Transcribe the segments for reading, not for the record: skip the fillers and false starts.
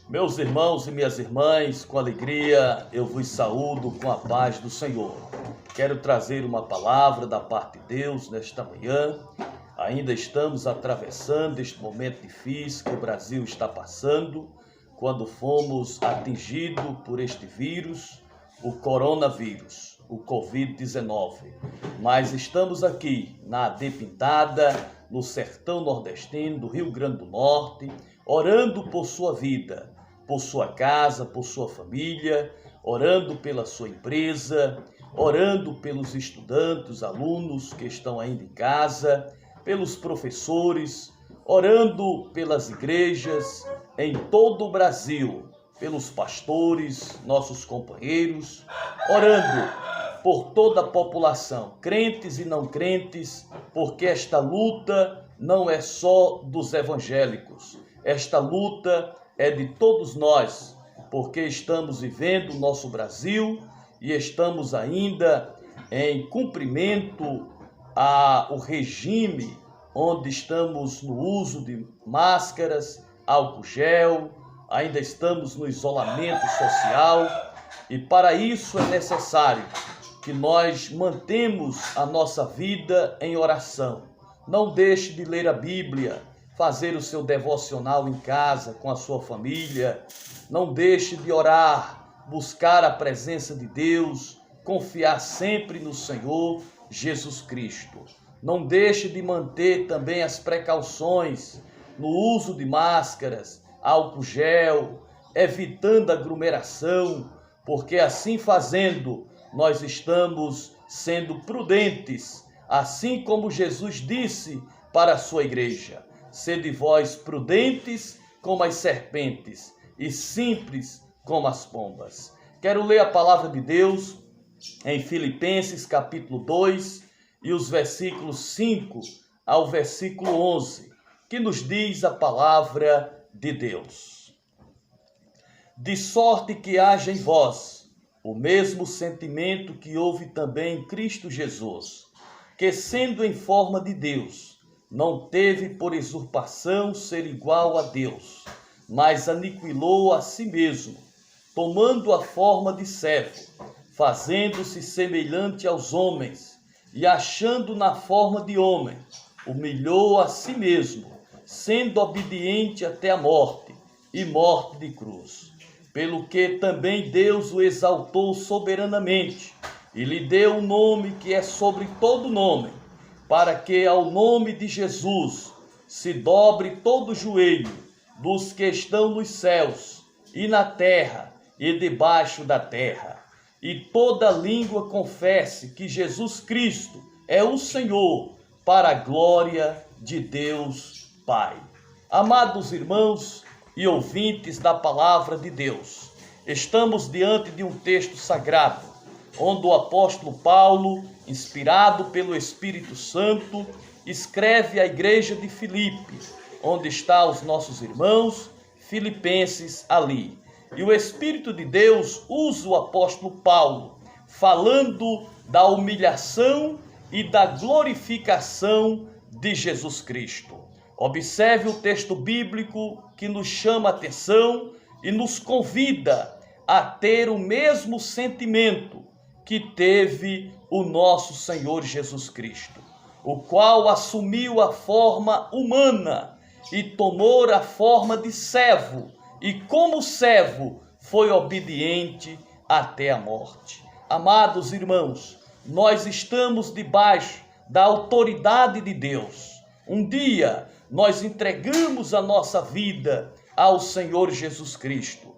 Meus irmãos e minhas irmãs, com alegria eu vos saúdo com a paz do Senhor. Quero trazer uma palavra da parte de Deus nesta manhã. Ainda estamos atravessando este momento difícil que o Brasil está passando, quando fomos atingidos por este vírus, o coronavírus, o Covid-19. Mas estamos aqui na AD Pintada, no sertão nordestino do Rio Grande do Norte, orando por sua vida, por sua casa, por sua família, orando pela sua empresa, orando pelos estudantes, alunos que estão ainda em casa, pelos professores, orando pelas igrejas em todo o Brasil, pelos pastores, nossos companheiros, orando por toda a população, crentes e não crentes, porque esta luta não é só dos evangélicos, esta luta é de todos nós, porque estamos vivendo o nosso Brasil e estamos ainda em cumprimento ao regime onde estamos no uso de máscaras, álcool gel, ainda estamos no isolamento social e para isso é necessário que nós mantemos a nossa vida em oração. Não deixe de ler a Bíblia, fazer o seu devocional em casa com a sua família. Não deixe de orar, buscar a presença de Deus, confiar sempre no Senhor Jesus Cristo. Não deixe de manter também as precauções no uso de máscaras, álcool gel, evitando aglomeração, porque assim fazendo, nós estamos sendo prudentes, assim como Jesus disse para a sua igreja: sede vós prudentes como as serpentes e simples como as pombas. Quero ler a palavra de Deus em Filipenses capítulo 2 e os versículos 5 ao versículo 11, que nos diz a palavra de Deus. De sorte que haja em vós o mesmo sentimento que houve também em Cristo Jesus, que sendo em forma de Deus, não teve por usurpação ser igual a Deus, mas aniquilou a si mesmo, tomando a forma de servo, fazendo-se semelhante aos homens, e achando na forma de homem, humilhou a si mesmo, sendo obediente até a morte, e morte de cruz. Pelo que também Deus o exaltou soberanamente, e lhe deu um nome que é sobre todo nome, para que ao nome de Jesus se dobre todo o joelho dos que estão nos céus e na terra e debaixo da terra, e toda língua confesse que Jesus Cristo é o Senhor, para a glória de Deus Pai. Amados irmãos e ouvintes da palavra de Deus, estamos diante de um texto sagrado, onde o apóstolo Paulo, inspirado pelo Espírito Santo, escreve à igreja de Filipe, onde estão os nossos irmãos filipenses ali. E o Espírito de Deus usa o apóstolo Paulo, falando da humilhação e da glorificação de Jesus Cristo. Observe o texto bíblico que nos chama a atenção e nos convida a ter o mesmo sentimento que teve o nosso Senhor Jesus Cristo, o qual assumiu a forma humana e tomou a forma de servo, e como servo foi obediente até a morte. Amados irmãos, nós estamos debaixo da autoridade de Deus. Um dia nós entregamos a nossa vida ao Senhor Jesus Cristo,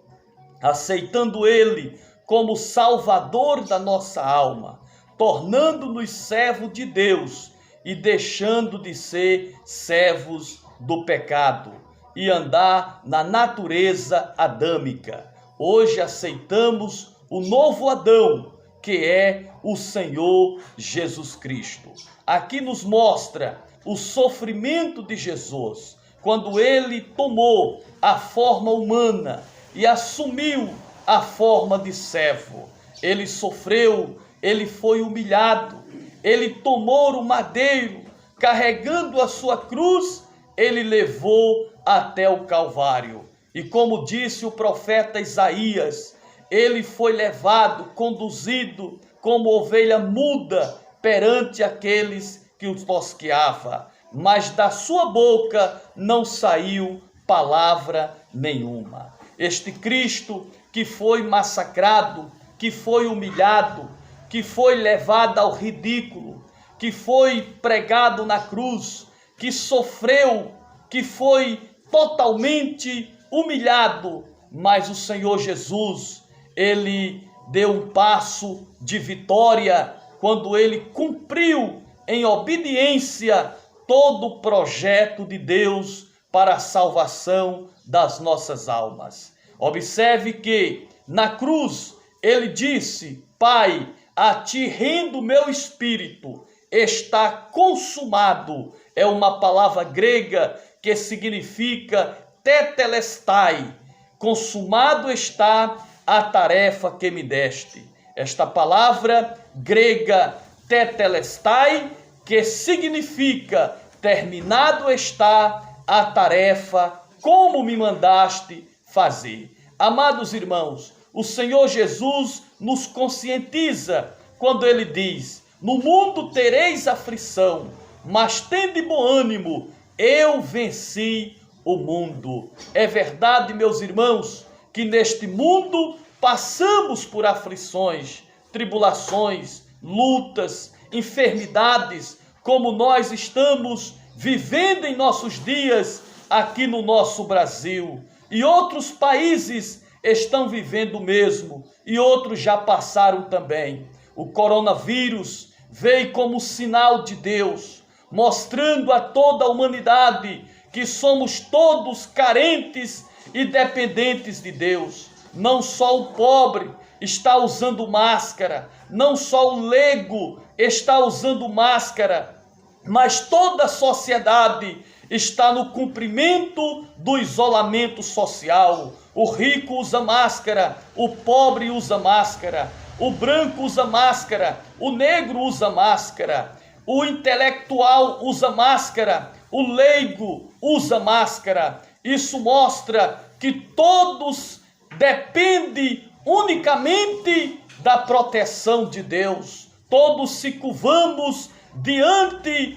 aceitando Ele como Salvador da nossa alma, tornando-nos servos de Deus e deixando de ser servos do pecado e andar na natureza adâmica. Hoje aceitamos o novo Adão, que é o Senhor Jesus Cristo. Aqui nos mostra o sofrimento de Jesus, quando ele tomou a forma humana e assumiu a forma de servo. Ele sofreu, ele foi humilhado, ele tomou o madeiro, carregando a sua cruz, ele levou até o Calvário. E como disse o profeta Isaías, ele foi levado, conduzido como ovelha muda perante aqueles que os tosqueava, mas da sua boca não saiu palavra nenhuma. Este Cristo que foi massacrado, que foi humilhado, que foi levado ao ridículo, que foi pregado na cruz, que sofreu, que foi totalmente humilhado, mas o Senhor Jesus, ele deu um passo de vitória quando ele cumpriu em obediência todo o projeto de Deus para a salvação das nossas almas. Observe que na cruz ele disse: Pai, a ti rendo meu espírito, está consumado. É uma palavra grega que significa tetelestai. Consumado está a tarefa que me deste. Esta palavra grega tetelestai, que significa terminado está a tarefa como me mandaste fazer. Amados irmãos, o Senhor Jesus nos conscientiza quando ele diz: no mundo tereis aflição, mas tende bom ânimo, eu venci o mundo. É verdade, meus irmãos, que neste mundo passamos por aflições, tribulações, lutas, enfermidades, como nós estamos vivendo em nossos dias aqui no nosso Brasil. E outros países estão vivendo o mesmo, e outros já passaram também. O coronavírus veio como sinal de Deus, mostrando a toda a humanidade que somos todos carentes e dependentes de Deus. Não só o pobre está usando máscara, não só o leigo está usando máscara, mas toda a sociedade está no cumprimento do isolamento social. O rico usa máscara, o pobre usa máscara, o branco usa máscara, o negro usa máscara, o intelectual usa máscara, o leigo usa máscara. Isso mostra que todos dependem unicamente da proteção de Deus. Todos se curvamos diante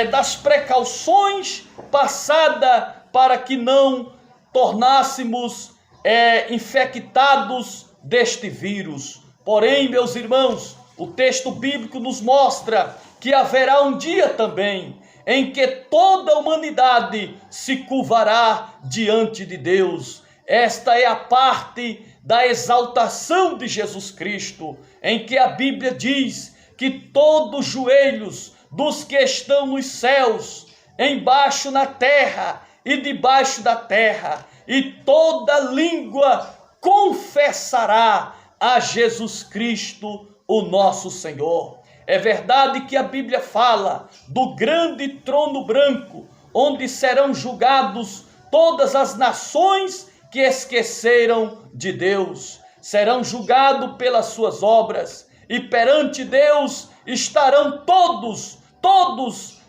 das precauções passadas para que não tornássemos infectados deste vírus. Porém, meus irmãos, o texto bíblico nos mostra que haverá um dia também em que toda a humanidade se curvará diante de Deus. Esta é a parte da exaltação de Jesus Cristo, em que a Bíblia diz que todos os joelhos dos que estão nos céus, embaixo na terra e debaixo da terra, e toda língua confessará a Jesus Cristo, o nosso Senhor. É verdade que a Bíblia fala do grande trono branco, onde serão julgados todas as nações que esqueceram de Deus. Serão julgados pelas suas obras, e perante Deus estarão todos,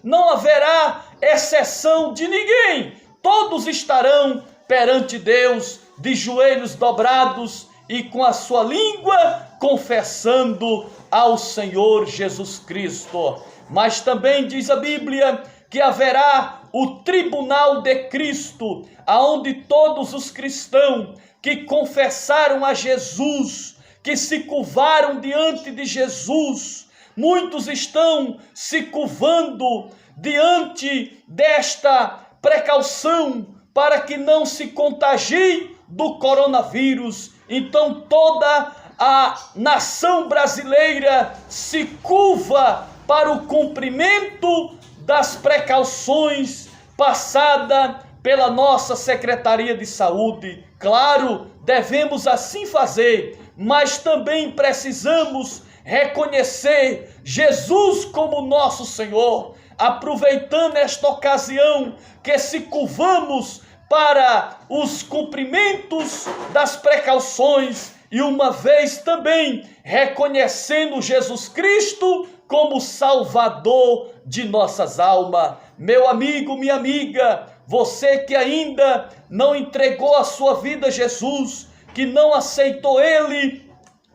não haverá exceção de ninguém. Todos estarão perante Deus de joelhos dobrados e com a sua língua confessando ao Senhor Jesus Cristo. Mas também diz a Bíblia que haverá o tribunal de Cristo, aonde todos os cristãos que confessaram a Jesus, que se curvaram diante de Jesus, muitos estão se curvando diante desta precaução para que não se contagie do coronavírus. Então toda a nação brasileira se curva para o cumprimento das precauções passadas pela nossa Secretaria de Saúde. Claro, devemos assim fazer, mas também precisamos reconhecer Jesus como nosso Senhor, aproveitando esta ocasião que se curvamos para os cumprimentos das precauções e uma vez também reconhecendo Jesus Cristo como Salvador de nossas almas. Meu amigo, minha amiga, você que ainda não entregou a sua vida a Jesus, que não aceitou Ele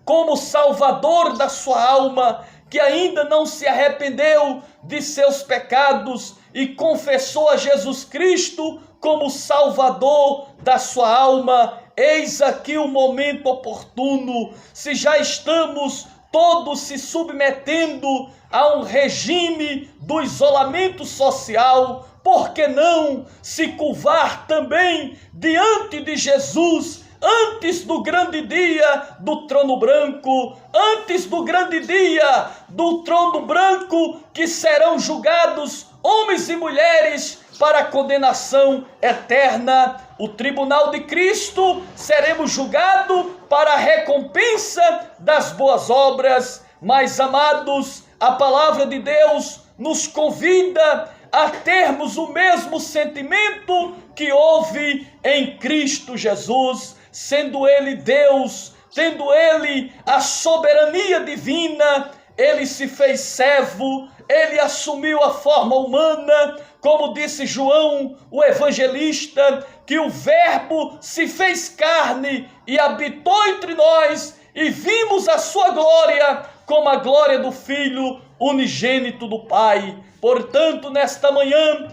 como Salvador da sua alma, que ainda não se arrependeu de seus pecados e confessou a Jesus Cristo como Salvador da sua alma, eis aqui o momento oportuno. Se já estamos todos se submetendo a um regime do isolamento social, por que não se curvar também diante de Jesus, antes do grande dia do trono branco, antes do grande dia do trono branco, que serão julgados homens e mulheres para a condenação eterna. O tribunal de Cristo, seremos julgados para a recompensa das boas obras. Mas, amados, a palavra de Deus nos convida a termos o mesmo sentimento que houve em Cristo Jesus, sendo Ele Deus, tendo Ele a soberania divina. Ele se fez servo, Ele assumiu a forma humana, como disse João, o evangelista, que o Verbo se fez carne e habitou entre nós, e vimos a sua glória como a glória do Filho unigênito do Pai. Portanto, nesta manhã,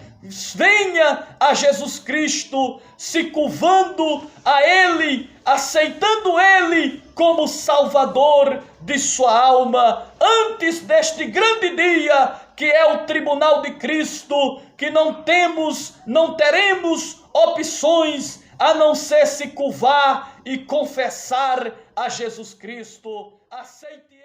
venha a Jesus Cristo, se curvando a Ele, aceitando Ele como Salvador de sua alma, antes deste grande dia, que é o tribunal de Cristo, que não teremos opções a não ser se curvar e confessar a Jesus Cristo. Aceite